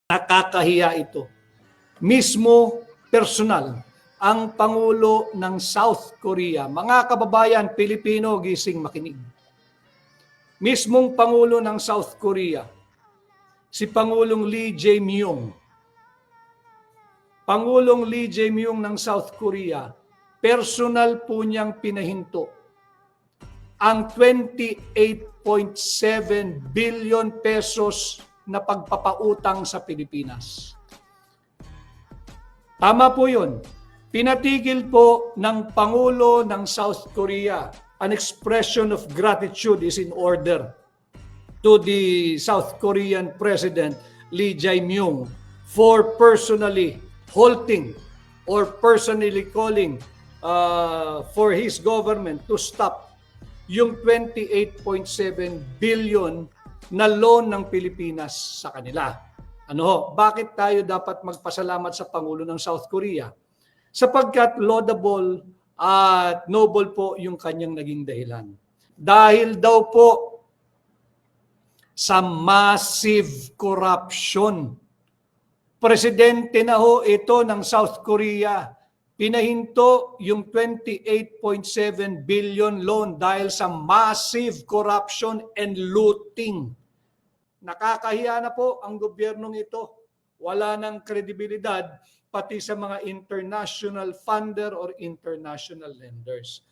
Nakakahiya ito. Mismo personal, ang Pangulo ng South Korea, mga kababayan Pilipino, gising makinig. Mismong Pangulo ng South Korea, si Pangulong Lee Jae-myung. Pangulong Lee Jae-myung ng South Korea, personal po niyang pinahinto ang 28.7 billion pesos na pagpapautang sa Pilipinas. Tama po yun. Pinatigil po ng Pangulo ng South Korea. An expression of gratitude is in order to the South Korean President Lee Jae-myung for personally halting or personally calling for his government to stop yung 28.7 billion na loan ng Pilipinas sa kanila. Bakit tayo dapat magpasalamat sa Pangulo ng South Korea? Sapagkat laudable at noble po yung kanyang naging dahilan. Dahil daw po sa massive corruption. Presidente na ho ito ng South Korea. Pinahinto yung 28.7 billion loan dahil sa massive corruption and looting. Nakakahiya na po ang gobyernong ito. Wala nang kredibilidad pati sa mga international funder or international lenders.